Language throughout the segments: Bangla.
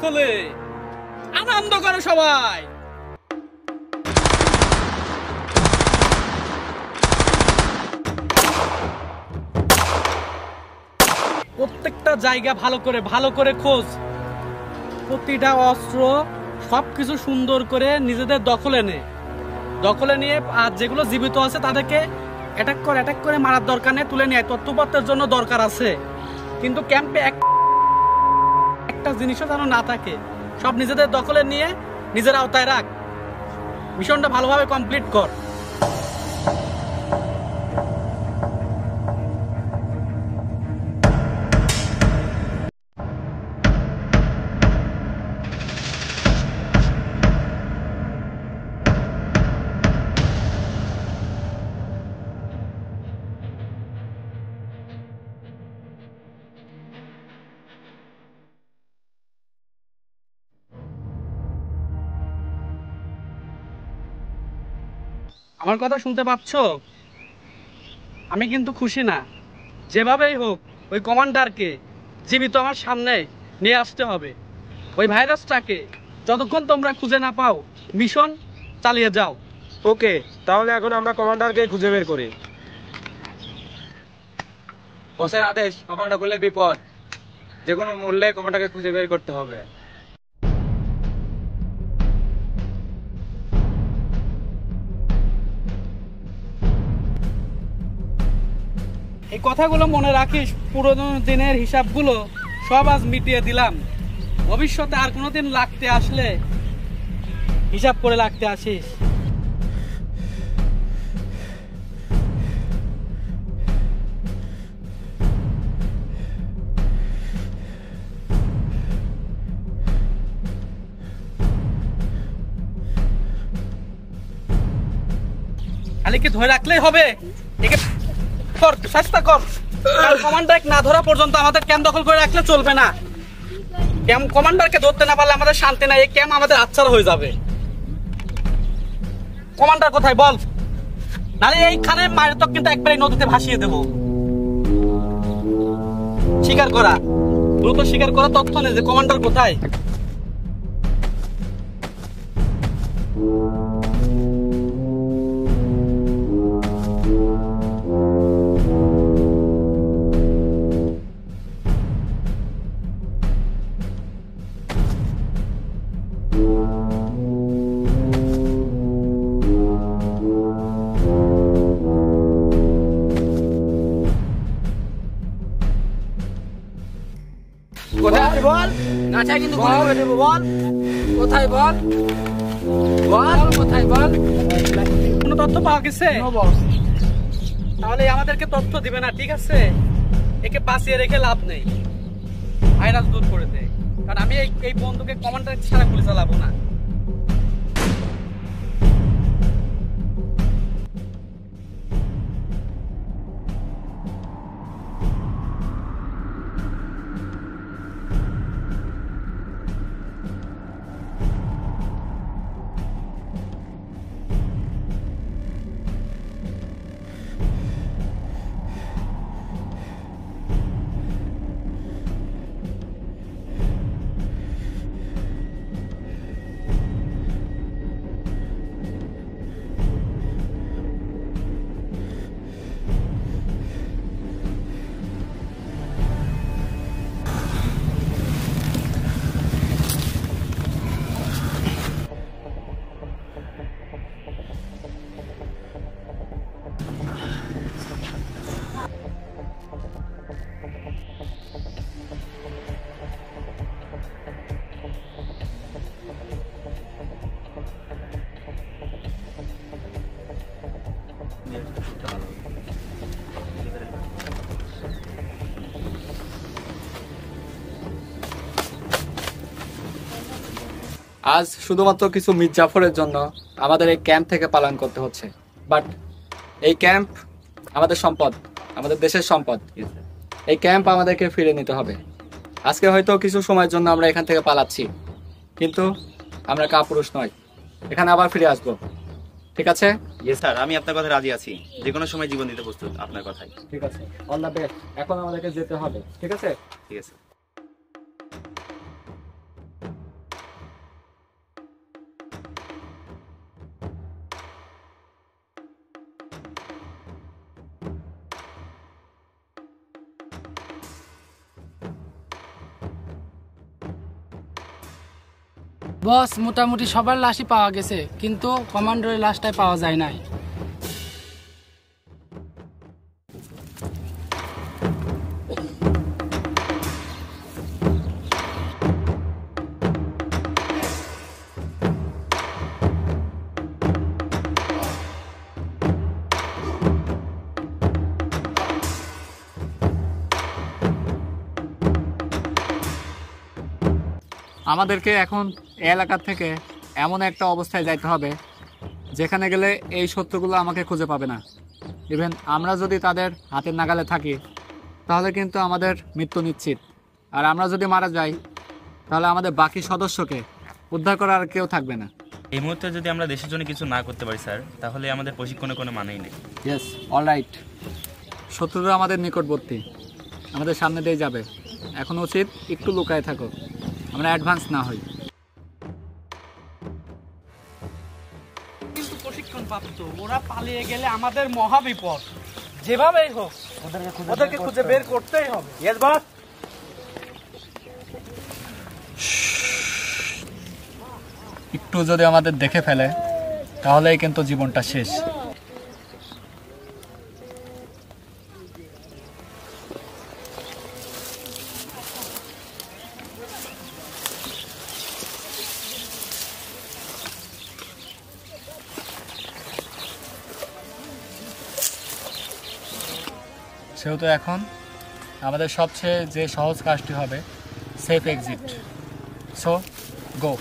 দখলে। আনন্দ করো সবাই। প্রত্যেকটা জায়গা ভালো করে খোঁজ। প্রতিটা অস্ত্র সবকিছু সুন্দর করে নিজেদের দখলে নিয়ে আর যেগুলো জীবিত আছে তাদেরকে অ্যাটাক করে মারার দরকার নেই, তুলে নিয়ে তথ্যপত্রের জন্য দরকার আছে। কিন্তু ক্যাম্পে একটা জিনিসও যেন না থাকে, সব নিজেদের দখলে নিয়ে নিজের আওতায় রাখ। মিশনটা ভালোভাবে কমপ্লিট কর। আমার কথা শুনতে পাচ্ছ? আমি কিন্তু খুশি না। যেভাবেই হোক ওই কমান্ডারকে জীবিত আমার সামনে নিয়ে আসতে হবে। ওই ভাইরাসটাকে যতক্ষণ তোমরা খুঁজে না পাও মিশন চালিয়ে যাও। ওকে, তাহলে এখন আমরা কমান্ডারকে খুঁজে বের করি। বসের আদেশ, কমান্ডার করলে বিপদ। যে কোনো মূল্যে কমান্ডারকে খুঁজে বের করতে হবে। এই কথাগুলো মনে রাখিস। পুরোনো দিনের হিসাবগুলো সব আজ মিটিয়ে দিলাম। ভবিষ্যতে আর কোনোদিন লাগতে আসলে হিসাব করে লাগতে আসিস। খালি কি ধরে রাখলেই হবে? একে কর, চেষ্টা কর। কমান্ডার না ধরা পর্যন্ত আমাদের ক্যাম্প দখল করে রাখলে চলবে না। ক্যাম্প কমান্ডারকে ধরতে না পারলে আমাদের শান্তি নাই। এই ক্যাম্প আমাদের হাতছাড়া হয়ে যাবে। কমান্ডার কোথায় বল, নাহলে এইখানে মায়ের তো কিন্তু একবারে নদীতে ভাসিয়ে দেব। স্বীকার করা, দ্রুত স্বীকার করা, তথ্য নেই যে কমান্ডার কোথায়। কোথায় বল? না চাই কিন্তু গুলি করে দেবো। বল কোথায়, বল বল কোথায়, বল। কোনো তথ্য পাওয়া গেছে? তাহলে আমাদেরকে তথ্য দিবে না, ঠিক আছে? একে বাঁচিয়ে রেখে লাভ নেই, ভাইরাস দূর করে দে। কারণ আমি এই বন্ধুকে কমান্ডার ছাড়া গুলি চালাবো না। আজ শুধুমাত্র কিছু মির্জাফরের জন্য আমাদের এই ক্যাম্প থেকে পালন করতে হচ্ছে, বাট এই ক্যাম্প আমাদের সম্পদ, আমাদের দেশের সম্পদ। এই ক্যাম্প আমাদেরকে ফিরে নিতে হবে। আজকে হয়তো কিছু সময়ের জন্য আমরা এখান থেকে পালাচ্ছি, কিন্তু আমরা কাপুরুষ নয়, এখানে আবার ফিরে আসবো। ঠিক আছে? ইয়েস স্যার, আমি আপনার কথা রাজি আছি। যে কোনো সময় জীবন দিতে প্রস্তুত আপনার কথাই। ঠিক আছে, অল দ্য বেস্ট। এখন আমাদেরকে যেতে হবে। ঠিক আছে? ঠিক আছে। বস মোটামুটি সবার লাশই পাওয়া গেছে, কিন্তু কমান্ডারের লাশটাই পাওয়া যায় নাই। আমাদেরকে এখন এই এলাকা থেকে এমন একটা অবস্থায় যাইতে হবে যেখানে গেলে এই শত্রুগুলো আমাকে খুঁজে পাবে না। ইভেন আমরা যদি তাদের হাতের নাগালে থাকি তাহলে কিন্তু আমাদের মৃত্যু নিশ্চিত। আর আমরা যদি মারা যাই তাহলে আমাদের বাকি সদস্যকে উদ্ধার করার আর কেউ থাকবে না। এই মুহূর্তে যদি আমরা দেশের জন্য কিছু না করতে পারি স্যার, তাহলে আমাদের প্রশিক্ষণে কোনো মানেই নেই। Yes, alright. শত্রুরা আমাদের নিকটবর্তী, আমাদের সামনে দিয়ে যাবে। এখন উচিত একটু লুকায় থাকো, আমরা অ্যাডভান্স না হই। কিন্তু প্রশিক্ষণ প্রাপ্ত, ওরা পালিয়ে গেলে আমাদের মহা বিপদ। যেভাবেই হোক ওদেরকে খুঁজে বের করতেই হবে। Yes boss. একটু যদি আমাদের দেখে ফেলে তাহলেই কিন্তু জীবনটা শেষ। সেহেতু এখন আমাদের সবচেয়ে যে সহজ কাজটি হবে সেফ এক্সিট। সো গো।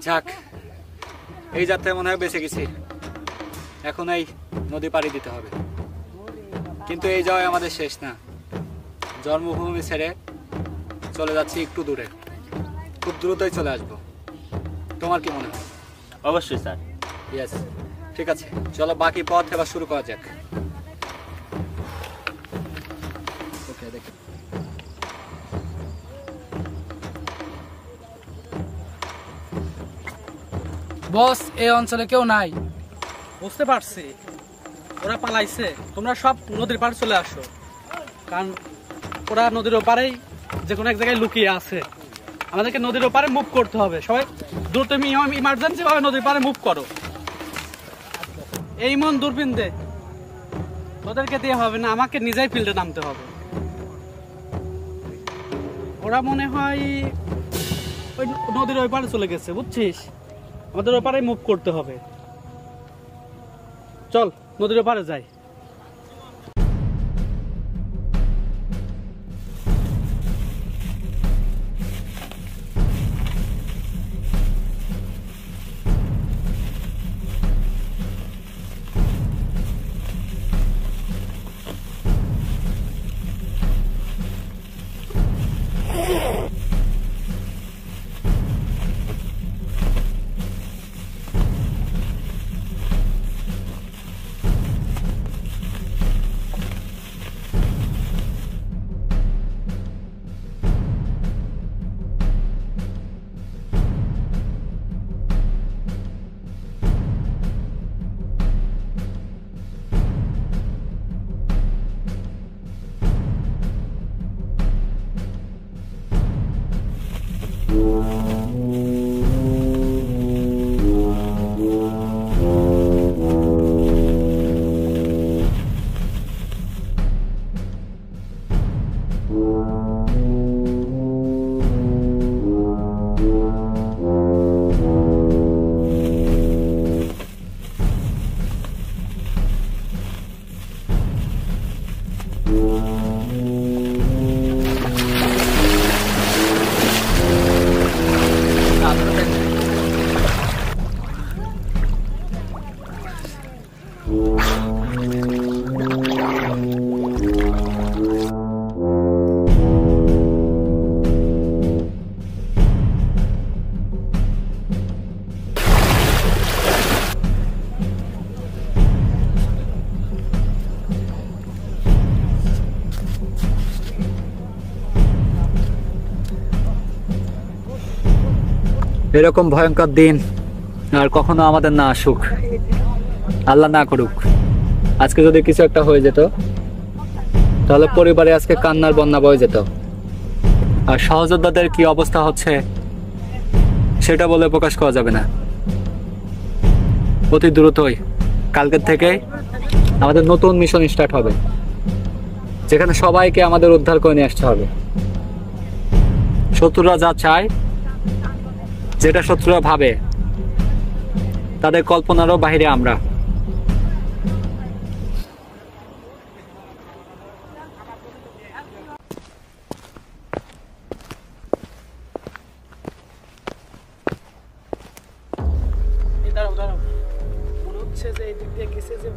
যাক, এই যাত্রায় মনে হয় বেঁচে গেছি। এখন এই নদী পাড়ি দিতে হবে। কিন্তু এই যাওয়া আমাদের শেষ না। জন্মভূমি ছেড়ে চলে যাচ্ছি একটু দূরে, খুব দ্রুতই চলে আসবো। তোমার কি মনে হয়? অবশ্যই স্যার। ইয়েস, ঠিক আছে, চলো বাকি পথ এবার শুরু করা যাক। ওকে, দেখি। বস এই অঞ্চলে কেউ নাই। বুঝতে পারছি, ওরা পালাইছে। তোমরা সব নদীর পাড়ে চলে আসো, কারণ ওরা নদীর ওপারেই যে কোনো এক জায়গায় লুকিয়ে আছে। আমাদেরকে নদীর ওপারে মুভ করতে হবে। সবাই দ্রুত ইমার্জেন্সি ভাবে নদীর পাড়ে মুভ করো। এই মন দূরবীন দে, ওদেরকে দিয়ে হবে না, আমাকে নিজেই ফিল্ডে নামতে হবে। ওরা মনে হয় ওই নদীর ওই পারে চলে গেছে, বুঝছিস? আমাদের ওপারে মুভ করতে হবে। চল নদীর ওপারে যাই। এরকম ভয়ঙ্কর দিন আর কখনো আমাদের না আসুক, আল্লাহ না করুক। আজকে যদি কিছু একটা হয়ে যেত তাহলে পরিবারে আজকে কান্নার বন্যা বয়ে যেত। আর সহযোদ্ধাদের কি অবস্থা হচ্ছে সেটা বলে প্রকাশ করা যাবে না। অতি দ্রুতই কালকের থেকে আমাদের নতুন মিশন স্টার্ট হবে, যেখানে সবাইকে আমাদের উদ্ধার করে নিয়ে আসতে হবে। শত্রুরা যা চায়, যেটা শত্রুরা ভাবে, তাদের কল্পনারও বাইরে আমরা। দাঁড়াও দাঁড়াও, মনে হচ্ছে যে এই দিক দিয়ে গেছে যে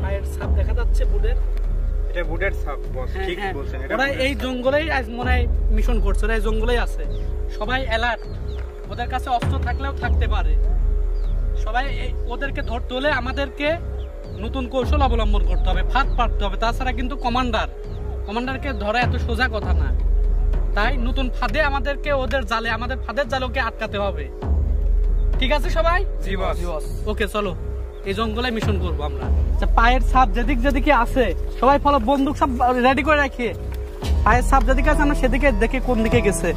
পায়ের ছাপ দেখা যাচ্ছে বুটের। এটা বুটের ছাপ বস, হ্যাঁ, ঠিক হ্যাঁ। বলছেন। এটা ওরা এই জঙ্গলেই আজ মনে হয় মিশন করছে, ওরা এই জঙ্গলেই আছে। সবাই অ্যালার্ট, ওদের কাছে অস্ত্র থাকলেও থাকতে পারে। সবাই ওদেরকে ধরতে হলে আমাদেরকে নতুন কৌশল অবলম্বন করতে হবে, ফাঁদ পাততে হবে। তাছাড়া কিন্তু কমান্ডারকে ধরা এত সোজা কথা না। তাই নতুন ফাঁদে আমাদেরকে, ওদের জালে, আমাদের ফাঁদের জালকে আটকাতে হবে। ঠিক আছে সবাই? জি বস। ওকে, চলো এই জঙ্গলে মিশন করবো আমরা। আচ্ছা, পায়ের ছাপ যেদিকে আছে সবাই ফলো, বন্দুক সব রেডি করে রাখি। পায়ের ছাপ যেদিকে আছে আমরা সেদিকে দেখে কোন দিকে গেছে।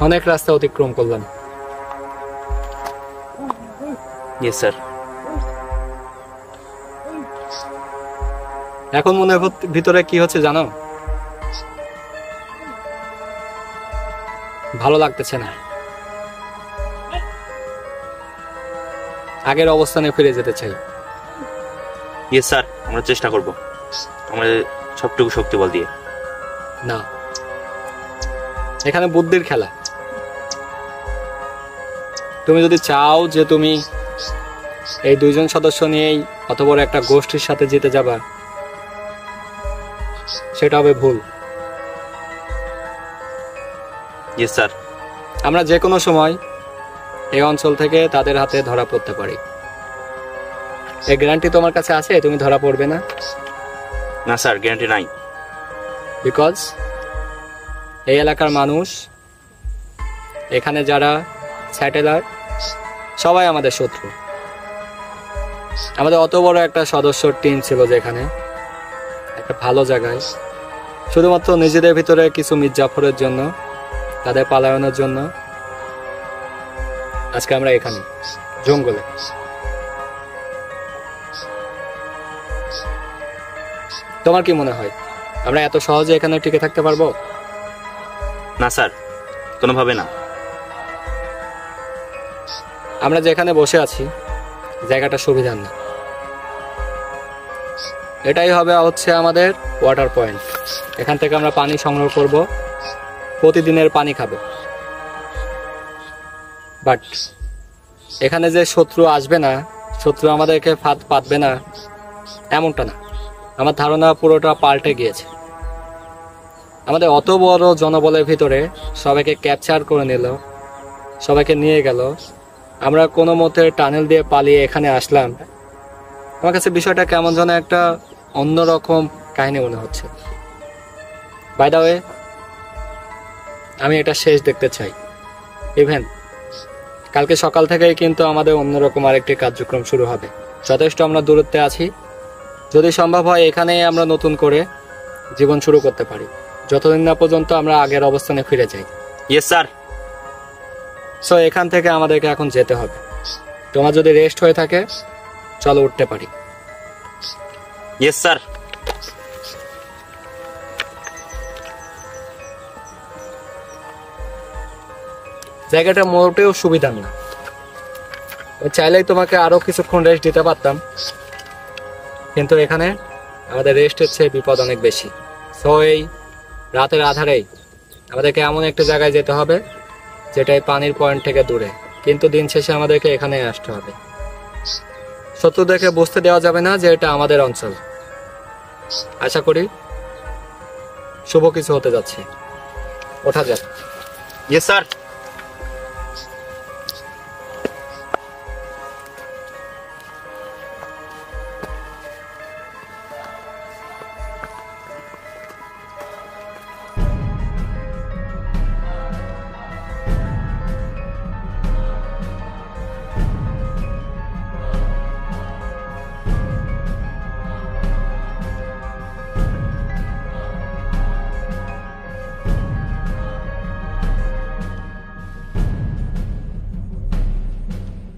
অনেক রাস্তা অতিক্রম করলাম। Yes sir. এখন মনের ভিতরে কি হচ্ছে জানো? ভালো লাগতেছে না। আগের অবস্থানে ফিরে যেতে চাই। ইয়েস স্যার, আমরা চেষ্টা করব আমাদের সবটুকু শক্তি বল দিয়ে। না, এখানে বুদ্ধির খেলা। তুমি যদি চাও যে তুমি এই দুইজন সদস্য নিয়েই অত বড় একটা গোষ্ঠীর সাথে জিতে যাবা, সেটা হবে ভুল। Yes sir. আমরা যে কোনো সময় এই অঞ্চল থেকে তাদের হাতে ধরা পড়তে পারি। এই গ্যারান্টি তোমার কাছে আছে তুমি ধরা পড়বে না? না স্যার, গ্যারান্টি নাই। বিকজ এই এলাকার মানুষ, এখানে যারা স্যাটেলার, সবাই আমাদের শত্রু। আমাদের অত বড় একটা সদস্যর টিম ছিল যেখানে একটা ভালো জায়গায়, শুধুমাত্র নিজেদের ভিতরে কিছু মির্জাফরের জন্য, তাদের পালায়নের জন্য আজকে আমরা এখানে জঙ্গলে। তোমার কি মনে হয় আমরা এত সহজে এখানে টিকে থাকতে পারবো? না স্যার, কোনোভাবে না। আমরা যেখানে বসে আছি জায়গাটা সুবিধার না। এটাই হচ্ছে আমাদের ওয়াটার পয়েন্ট। এখান থেকে আমরা পানি সংগ্রহ করব, প্রতিদিনের পানি খাবো। বাট এখানে যে শত্রু আসবে না, শত্রু আমাদেরকে ফাঁদ পাতবে না, এমনটা না। আমার ধারণা পুরোটা পাল্টে গিয়েছে। আমাদের অত বড় জনবলের ভিতরে সবাইকে ক্যাপচার করে নিল, সবাইকে নিয়ে গেল, আমরা কোনো মতে টানেল দিয়ে পালিয়ে এখানে আসলাম। আমার কাছে বিষয়টা কেমন যেন একটা অন্যরকম কাহিনী মনে হচ্ছে। বাই দ্য ওয়ে, আমি এটা শেষ দেখতে চাই। ইভেন কালকে সকাল থেকেই কিন্তু আমাদের অন্যরকম আরেকটি কার্যক্রম শুরু হবে। যথেষ্ট আমরা দূরত্বে আছি, যদি সম্ভব হয় এখানেই আমরা নতুন করে জীবন শুরু করতে পারি, যতদিন না পর্যন্ত আমরা আগের অবস্থানে ফিরে যাই। Yes sir. সো এখান থেকে আমাদেরকে এখন যেতে হবে। তোমার যদি রেস্ট হয়ে থাকে চলো উঠতে পারি। Yes sir. জায়গাটা মোটেও সুবিধার না, চাইলেই তোমাকে আরো কিছুক্ষণ রেস্ট দিতে পারতাম, কিন্তু এখানে আমাদের রেস্টের চেয়ে বিপদ অনেক বেশি। সো এই রাতের আধারেই আমাদেরকে এমন একটা জায়গায় যেতে হবে যেটা এই পানির পয়েন্ট থেকে দূরে, কিন্তু দিন শেষে আমাদেরকে এখানে আসতে হবে। শত্রুদেরকে বুঝতে দেওয়া যাবে না যে এটা আমাদের অঞ্চল। আশা করি শুভ কিছু হতে যাচ্ছে। ওঠা যাক। Yes sir.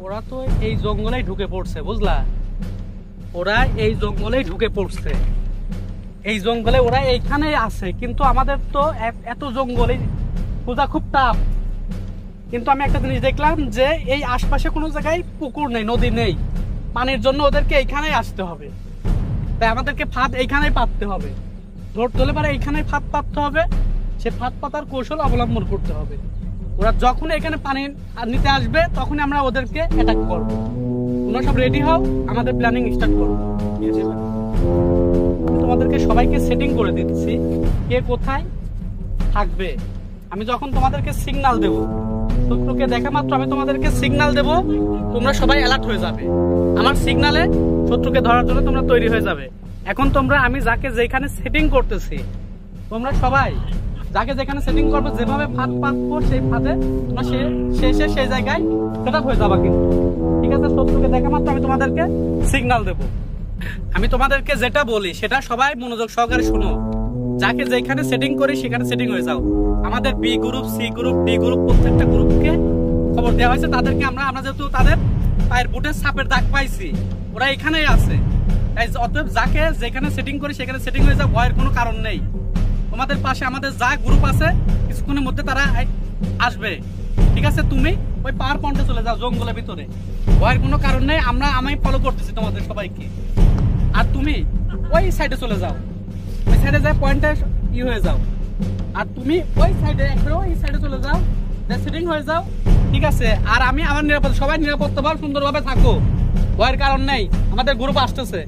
ওরা তো এই জঙ্গলেই ঢুকে পড়ছে, বুঝলা? ওরা এই জঙ্গলেই ঢুকে পড়ছে, এই জঙ্গলে ওরা এইখানেই আছে, কিন্তু আমাদের তো এত জঙ্গলে খোঁজা খুব টাফ। কিন্তু আমি একটা জিনিস দেখলাম যে এই আশপাশে কোনো জায়গায় পুকুর নেই, নদী নেই, পানির জন্য ওদেরকে এইখানেই আসতে হবে। তাই আমাদেরকে ফাঁদ এইখানেই পাততে হবে, ধরতে হলে পারে এইখানেই ফাঁদ পাততে হবে। সে ফাঁদ পাতার কৌশল অবলম্বন করতে হবে। ওরা যখন এখানে পানি নিতে আসবে তখনই আমরা ওদেরকে অ্যাটাক করবো। তোমরা সব রেডি হও, আমাদের প্ল্যানিং স্টার্ট করবো। তোমাদেরকে সবাইকে সেটিং করে দিচ্ছি কে কোথায় থাকবে। আমি যখন তোমাদেরকে সিগন্যাল দেব, শত্রুকে দেখা মাত্র আমি তোমাদেরকে সিগন্যাল দেব, তোমরা সবাই অ্যালার্ট হয়ে যাবে। আমার সিগন্যালে শত্রুকে ধরার জন্য তোমরা তৈরি হয়ে যাবে। এখন তোমরা আমি যাকে যেখানে সেটিং করতেছি, তোমরা সবাই যাকে যেখানে সেটিং করবে, যেভাবে ফাঁদ পাতবো সেই ফাঁদে তোমরা শেষে সেই জায়গায় সেট আপ হয়ে যাবা। কিন্তু ঠিক আছে, শত্রুকে দেখা মাত্র আমি তোমাদেরকে সিগন্যাল দেব। আমি তোমাদেরকে যেটা বলি সেটা সবাই মনোযোগ সহকারে শুনো। যাকে যেখানে সেটিং করি সেখানে সেটিং হয়ে যাও। আমাদের B group, C group, D group, প্রত্যেকটা গ্রুপকে খবর দেওয়া হয়েছে। তাদেরকে আমরা যেহেতু তাদের পায়ের বুটের ছাপের দাগ পাইছি, ওরা এখানেই আছে। তাই অতএব যাকে যেখানে সেটিং করি সেখানে সেটিং হয়ে যাও, ভয়ের কোনো কারণ নেই। তোমাদের পাশে আমাদের যা গ্রুপ আছে কিছুক্ষণের মধ্যে তারা আসবে। ঠিক আছে, তুমি ওই পাওয়ার পয়েন্টে চলে যাও জঙ্গলের ভিতরে, ভয়ের কোনো কারণ নেই। আমি ফলো করতেছি তোমাদের সবাইকে। আর তুমি ওই সাইডে চলে যাও, ওই সাইডে যায় পয়েন্টে হয়ে যাও। আর তুমি ওই সাইডে ওই সাইডে চলে যাও, সেটিং হয়ে যাও। ঠিক আছে, আর আমি আমার নিরাপদ, সবাই নিরাপত্তা ভাবে সুন্দরভাবে থাকো, ভয়ের কারণ নেই। আমাদের গ্রুপ আসতেছে।